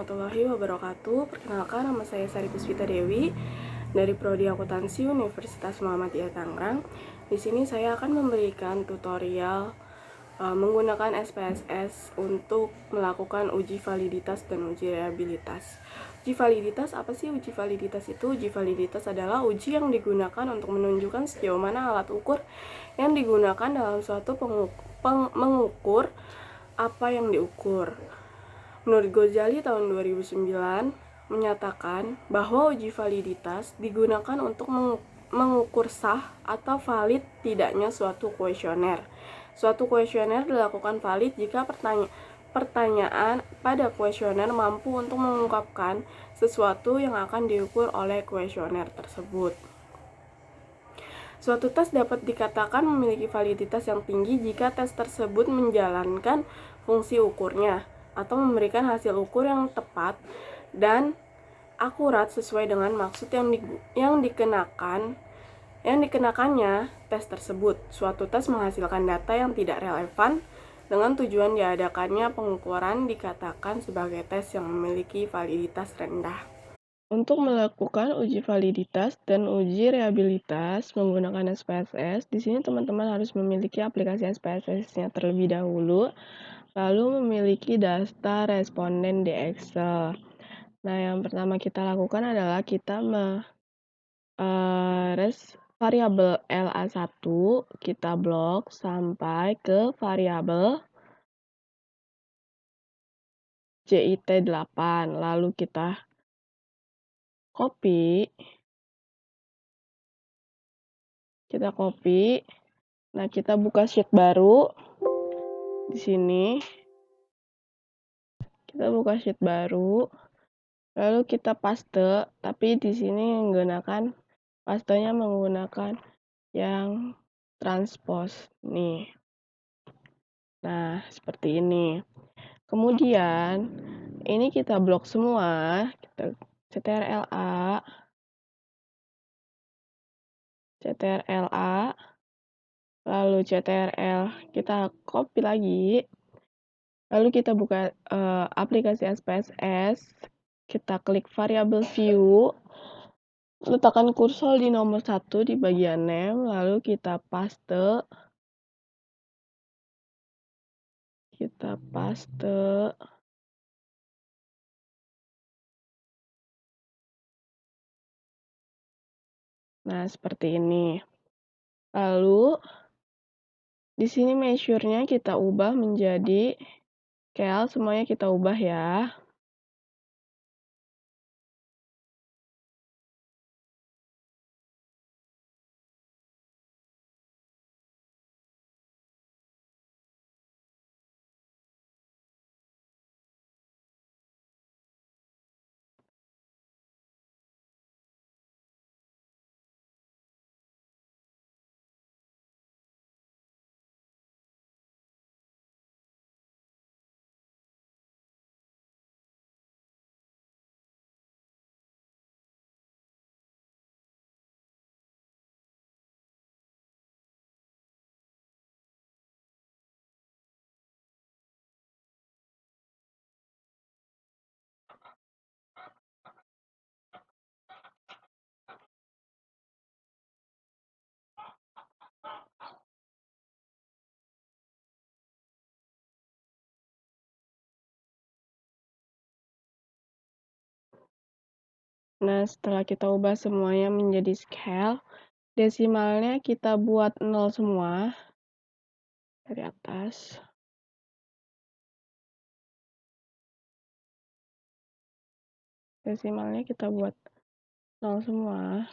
warahmatullahi wabarakatuh. Perkenalkan, nama saya Sari Puspita Dewi dari Prodi Akuntansi Universitas Muhammadiyah Tangerang. Di sini saya akan memberikan tutorial menggunakan SPSS untuk melakukan uji validitas dan uji reliabilitas. Uji validitas, apa sih uji validitas itu? Uji validitas adalah uji yang digunakan untuk menunjukkan sejauh mana alat ukur yang digunakan dalam suatu mengukur apa yang diukur. Menurut Ghazali tahun 2009 menyatakan bahwa uji validitas digunakan untuk mengukur sah atau valid tidaknya suatu kuesioner. Suatu kuesioner dilakukan valid jika pertanyaan pada kuesioner mampu untuk mengungkapkan sesuatu yang akan diukur oleh kuesioner tersebut. Suatu tes dapat dikatakan memiliki validitas yang tinggi jika tes tersebut menjalankan fungsi ukurnya atau memberikan hasil ukur yang tepat dan akurat sesuai dengan maksud yang dikenakannya tes tersebut. Suatu tes menghasilkan data yang tidak relevan dengan tujuan diadakannya pengukuran dikatakan sebagai tes yang memiliki validitas rendah. Untuk melakukan uji validitas dan uji reliabilitas menggunakan SPSS, di sini teman-teman harus memiliki aplikasi SPSS-nya terlebih dahulu, lalu memiliki daftar responden di Excel. Nah, yang pertama kita lakukan adalah kita variabel LA1 kita blok sampai ke variabel JIT8, lalu kita copy. Nah, kita buka sheet baru. Di sini kita buka sheet baru. Lalu kita paste, tapi di sini pastenya menggunakan yang transpose nih. Nah, seperti ini. Kemudian ini kita blok semua, kita CTRL-A, lalu CTRL kita copy lagi, lalu kita buka aplikasi SPSS, kita klik variabel view, letakkan kursor di nomor 1 di bagian name, lalu kita paste, nah seperti ini. Lalu di sini measure-nya kita ubah menjadi cal, semuanya kita ubah ya. Nah, setelah kita ubah semuanya menjadi scale, desimalnya kita buat 0 semua dari atas. Desimalnya kita buat 0 semua.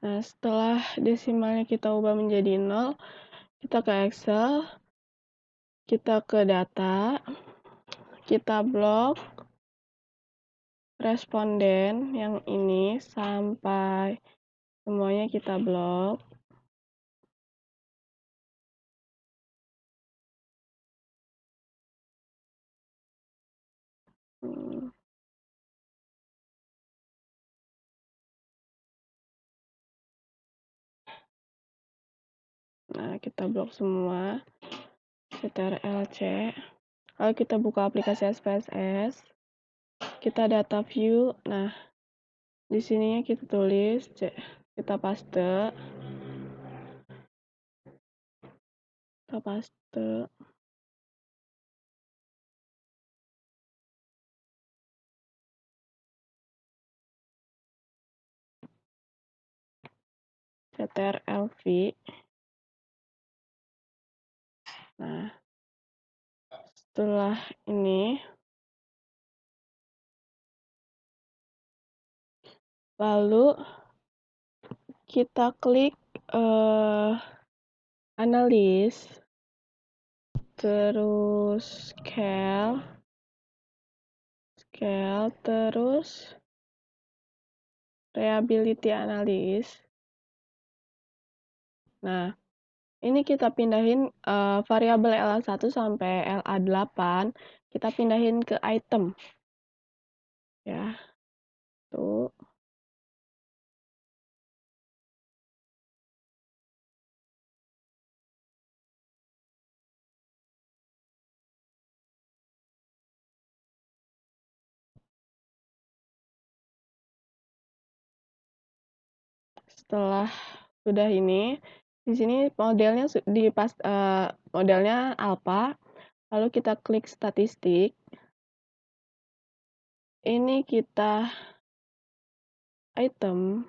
Nah, setelah desimalnya kita ubah menjadi 0, kita ke Excel, kita ke data, kita blok responden yang ini sampai semuanya kita blok. Nah, kita blok semua, Ctrl+C. Lalu kita buka aplikasi SPSS, kita data view. Nah, di sininya kita tulis, kita paste, Ctrl+V. Nah, setelah ini, lalu kita klik analis, terus scale, terus reliability analysis. Nah, ini kita pindahin variabel LA1 sampai LA8, kita pindahin ke item. Ya, tuh. Setelah sudah ini, di sini modelnya modelnya alpha, lalu kita klik statistik. Ini kita item.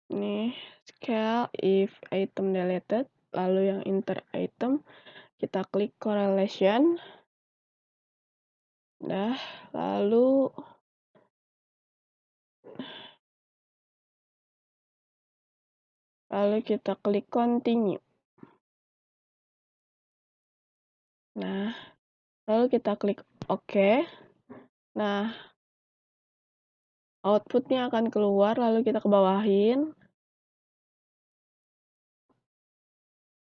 Ini scale if item deleted, lalu yang inter item kita klik correlation. Nah, lalu kita klik continue. Nah, lalu kita klik OK. Nah, outputnya akan keluar, lalu kita ke bawahin.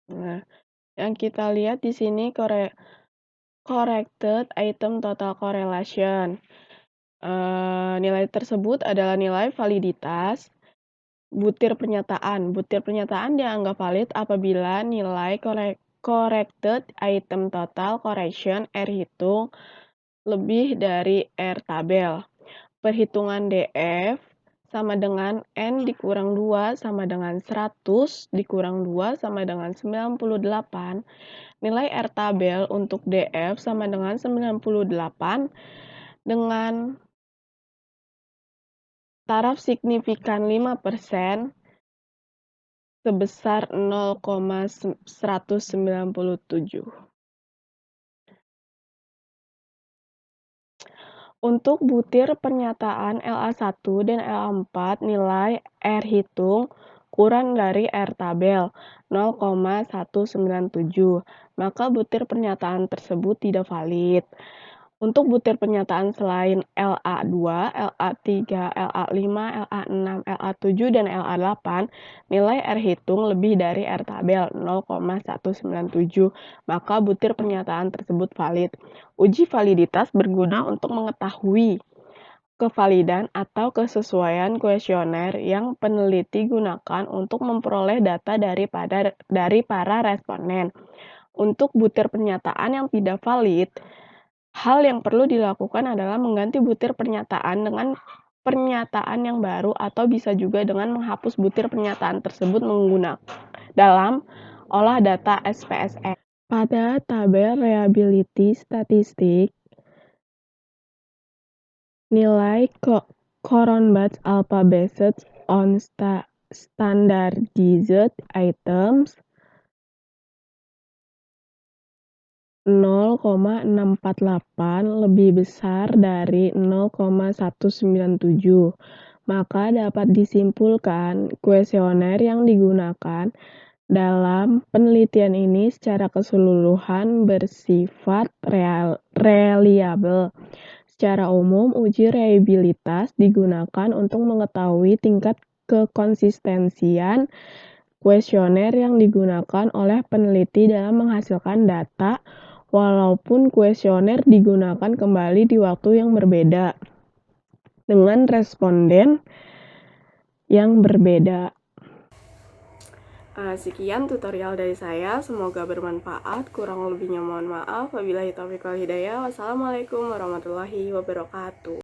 Nah, yang kita lihat di sini corrected item total correlation. Nilai tersebut adalah nilai validitas butir pernyataan. Butir pernyataan dianggap valid apabila nilai corrected item total correction R hitung lebih dari R tabel. Perhitungan DF sama dengan N dikurang 2 sama dengan 100 dikurang 2 sama dengan 98. Nilai R tabel untuk DF sama dengan 98 dengan taraf signifikan 5% sebesar 0,197. Untuk butir pernyataan LA1 dan LA4 nilai R hitung kurang dari R tabel 0,197, maka butir pernyataan tersebut tidak valid. Untuk butir pernyataan selain LA2, LA3, LA5, LA6, LA7, dan LA8, nilai R hitung lebih dari R tabel 0,197, maka butir pernyataan tersebut valid. Uji validitas berguna untuk mengetahui kevalidan atau kesesuaian kuesioner yang peneliti gunakan untuk memperoleh data dari para responden. Untuk butir pernyataan yang tidak valid, hal yang perlu dilakukan adalah mengganti butir pernyataan dengan pernyataan yang baru atau bisa juga dengan menghapus butir pernyataan tersebut menggunakan dalam olah data SPSS. Pada tabel reliability statistik, nilai Cronbach's alpha based on standardized items 0,648 lebih besar dari 0,197. Maka dapat disimpulkan kuesioner yang digunakan dalam penelitian ini secara keseluruhan bersifat reliabel. Secara umum, uji reliabilitas digunakan untuk mengetahui tingkat kekonsistensian kuesioner yang digunakan oleh peneliti dalam menghasilkan data, walaupun kuesioner digunakan kembali di waktu yang berbeda dengan responden yang berbeda. Sekian tutorial dari saya, semoga bermanfaat. Kurang lebihnya mohon maaf. Wabillahi taufiq wal hidayah. Wassalamualaikum warahmatullahi wabarakatuh.